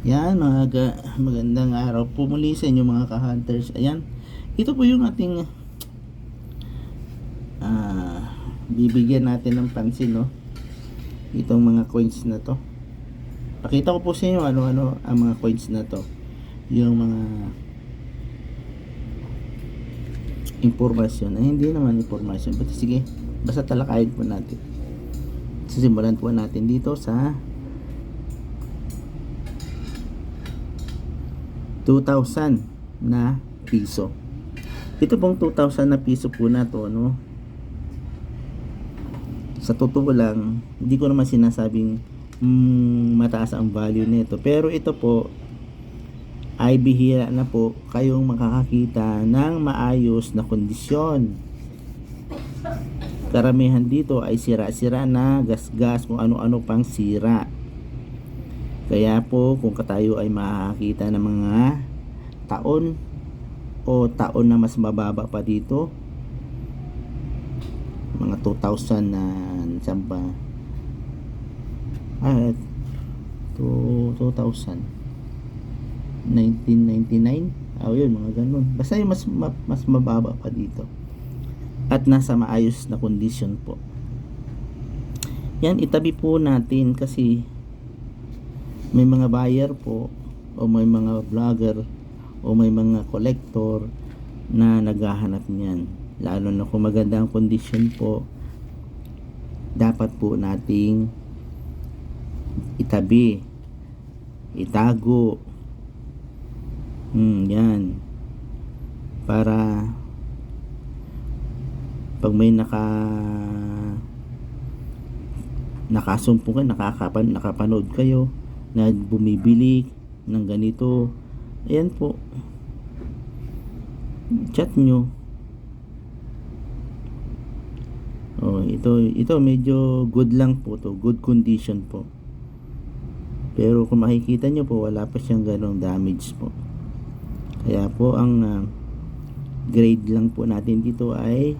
Yan, magandang araw po muli sa inyo mga ka-hunters. Ayan, ito po yung ating bibigyan natin ng pansin, no? Itong mga coins na to. Pakita ko po sa inyo ano-ano ang mga coins na to. Yung mga impormasyon. Ay, hindi naman impormasyon. But sige, basta talakayin po natin. Sisimulan po natin dito sa 2,000 na piso. Ito pong 2,000 na piso po na to, no? Sa totoo lang, hindi ko naman sinasabing mataas ang value nito. Pero ito po ay bihira na po kayong makakakita ng maayos na kondisyon. Karamihan dito ay sira-sira na, gas-gas, kung ano-ano pang sira. Kaya po kung tayo ay makakita ng mga taon o taon na mas mababa pa dito, mga 2,000 na samba, 2000 1999, yun, mga ganun. Basta yung mas mababa pa dito at nasa maayos na kondisyon po. Yan, itabi po natin kasi may mga buyer po o may mga vlogger o may mga collector na naghahanap niyan. Lalo na kung maganda ang kondisyon po, dapat po nating itabi, itago. Yan. Para pag may nakasumpungan, nakapanood kayo na bumibili ng ganito, ayan po, chat nyo. Ito medyo good lang po to, good condition po. Pero kung makikita nyo po, wala pa siyang ganong damage po. Kaya po ang grade lang po natin dito ay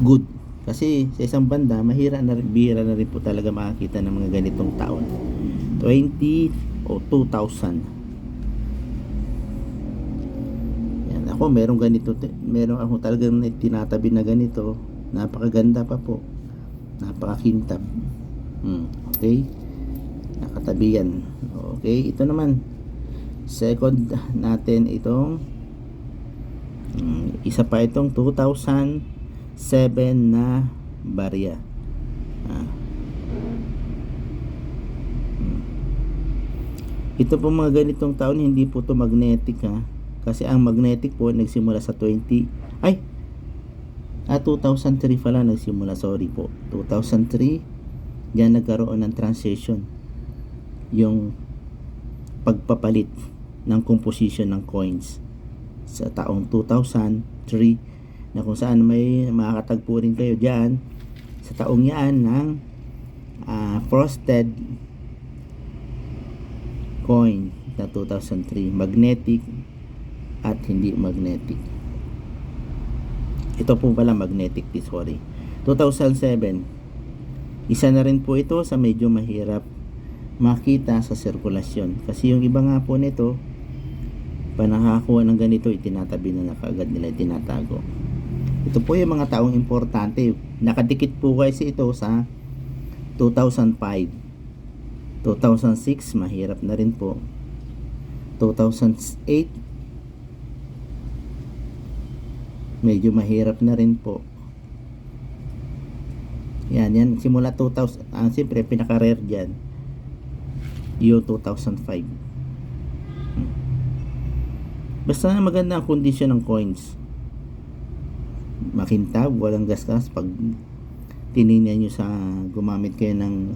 good. Kasi sa isang banda, bihira na rin po talaga makakita ng mga ganitong taon. 20 o 2,000. Yan, ako meron ganito, meron ako talagang tinatabi na ganito. Napakaganda pa po, napakakintab. Okay, nakatabi yan. Okay, ito naman second natin, itong isa pa, itong 2007 na barya. Ito po mga ganitong taon, hindi po to magnetic, kasi ang magnetic po nagsimula sa 2003 pala nagsimula, sorry po, 2003. Diyan nagkaroon ng transition, yung pagpapalit ng composition ng coins sa taong 2003, na kung saan may makakatagpo rin kayo dyan sa taong yan ng frosted coin na 2003, magnetic at hindi magnetic. Ito po pala magnetic, sorry. 2007, isa na rin po ito sa medyo mahirap makita sa sirkulasyon, kasi yung iba nga po nito, pa nakakuha ng ganito, itinatabi na kaagad nila, itinatago. Ito po yung mga taong importante. Nakadikit po kasi ito sa 2005. 2006 mahirap na rin po. 2008 medyo mahirap na rin po. Yan simula 2000. Siyempre pinaka-rare dyan yung 2005. Basta maganda ang kondisyon ng coins, makintab, walang gasgas. Pag tinignan nyo, sa gumamit kayo ng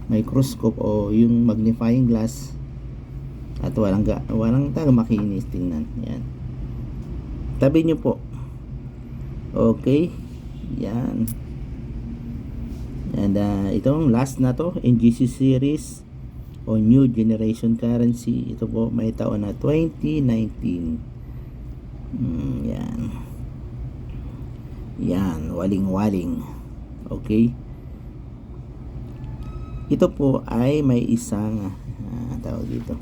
microscope o yung magnifying glass, at walang taga makinis tingnan. Yan, tabi nyo po. Okay, yan. And itong last na to, NGC series o New Generation Currency. Ito po may taon na 2019. Yan, waling-waling. Okay, ito po ay may isang tawag dito.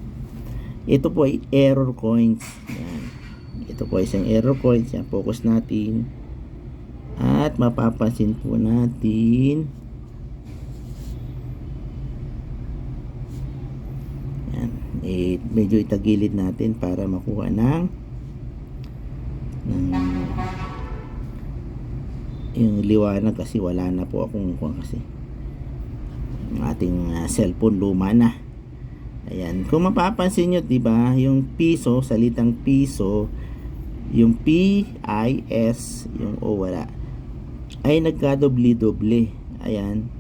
Ito po ay error coins. Yan. Ito po ay isang error coins. Yan, focus natin. At mapapansin po natin, yan, medyo itagilid natin para makuha ng yung liwanag, kasi wala na po akong kasi yung ating cellphone luma na. Ayan, kung mapapansin nyo, diba, yung piso, salitang piso, yung P-I-S, yung O wala, ay nagkadoble-doble. Ayan,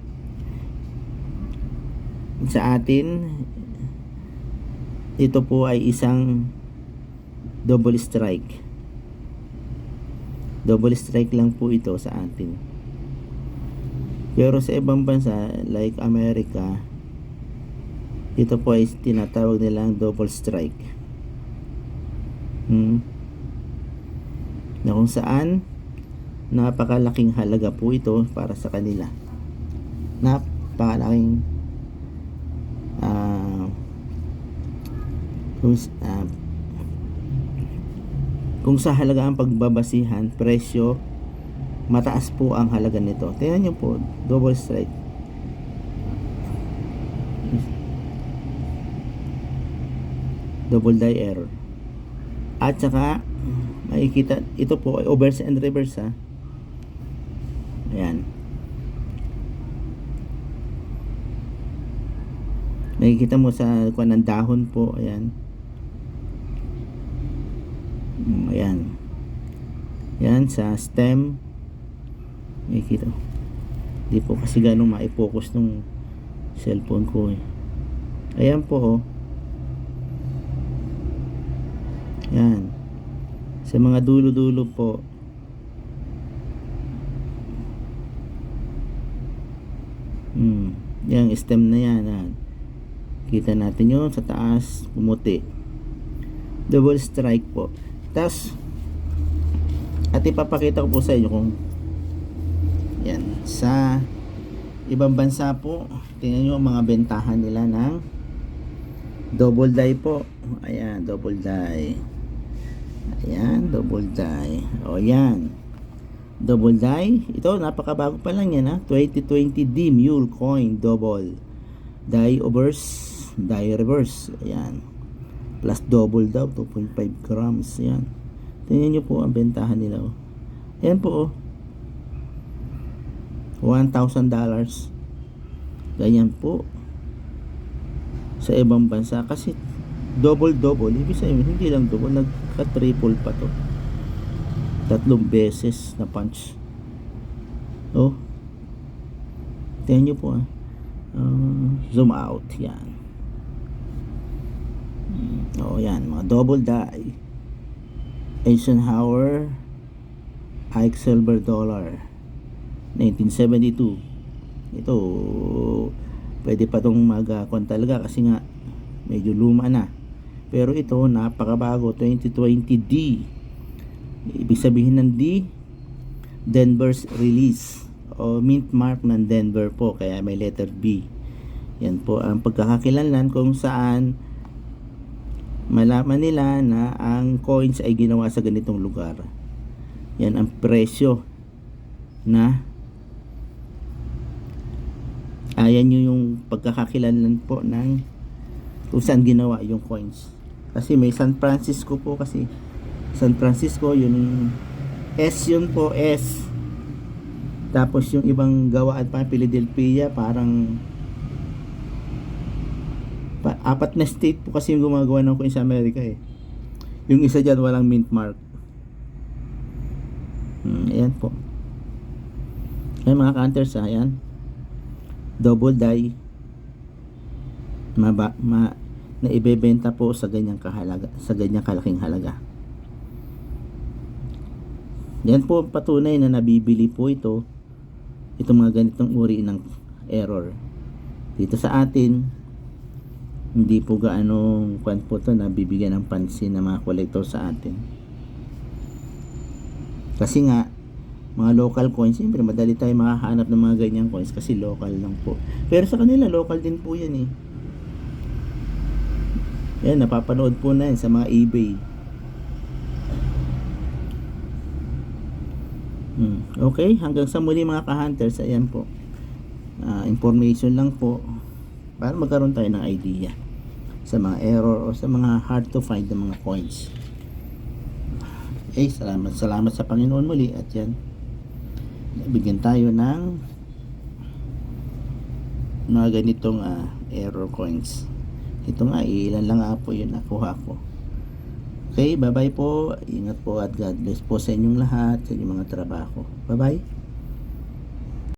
sa atin ito po ay isang double strike. Double strike lang po ito sa atin. Pero sa ibang bansa like America, ito po ay tinatawag nilang double strike. Na kung saan napakalaking halaga po ito para sa kanila. Napakalaking kung sa halaga ang pagbabasihan, presyo, mataas po ang halaga nito. Tingnan nyo po, double strike. Double die error. At saka makikita, ito po ay overs and reverse ha. Ayan. Makikita mo sa kuwan ng dahon po. Ayan. Ayan. Yan sa stem. Makikita. Hindi po kasi ganun ma-focus nung cellphone ko eh. Ayan po oh. Yan. Sa mga dulo-dulo po. Yan, stem na yan. Kita natin yun sa taas, pumuti. Double strike po. Tapos, at ipapakita ko po sa inyo kung yan, sa ibang bansa po, tingnan nyo ang mga bentahan nila ng double die po. Ayan, double die. Ayan, double die. O yan, double die. Ito, napakabago pa lang yan ha. 2020D Mule Coin Double Die Overs, Die Reverse. Ayan, plus double daw, 2.5 grams. Ayan, tingnan nyo po ang bentahan nila oh. Ayan po oh, $1,000. Ganyan po sa ibang bansa, kasi double ibig sabihin hindi lang double, nagka-triple pa to, 3 beses na punch oh. Tingnan nyo po zoom out. Yan oh, yan mga double die. Eisenhower Ike Silver Dollar 1972. Ito pwede pa tong magkon talaga kasi nga medyo luma na, pero ito napakabago, 2020D. Ibig sabihin ng D, Denver's release o mint mark ng Denver po, kaya may letter B. Yan po ang pagkakakilanlan kung saan malaman nila na ang coins ay ginawa sa ganitong lugar. Yan ang presyo na ayan nyo yung pagkakakilanlan po ng kung saan ginawa yung coins. Kasi may San Francisco po, kasi San Francisco yung S yun po, S. Tapos yung ibang gawaan pa, Philadelphia, parang 4 na state po kasi yung gumagawa ng coins sa Amerika eh. Yung isa dyan walang mint mark. Ayan po. Ayan mga counters ayan. Double die. Na ibebenta po sa ganyang kahalaga, sa ganyang kalaking halaga. Yan po patunay na nabibili po ito, itong mga ganitong uri ng error. Dito sa atin, hindi po gaano kwan po ito nabibigyan ng pansin ng mga collector sa atin. Kasi nga, mga local coins, siyempre madali tayo makahanap ng mga ganyang coins kasi local lang po. Pero sa kanila, local din po yan eh. Yan, napapanood po na yan sa mga eBay. Okay, hanggang sa muli mga ka-hunters. Ayan po, information lang po para magkaroon tayo ng idea sa mga error o sa mga hard to find na mga coins. Salamat sa Panginoon muli. At yan, bigyan tayo ng mga ganitong error coins. Ito nga, ilan lang nga po yun nakuha ko. Okay, bye bye po. Ingat po at God bless po sa inyong lahat, sa inyong mga trabaho. Bye bye.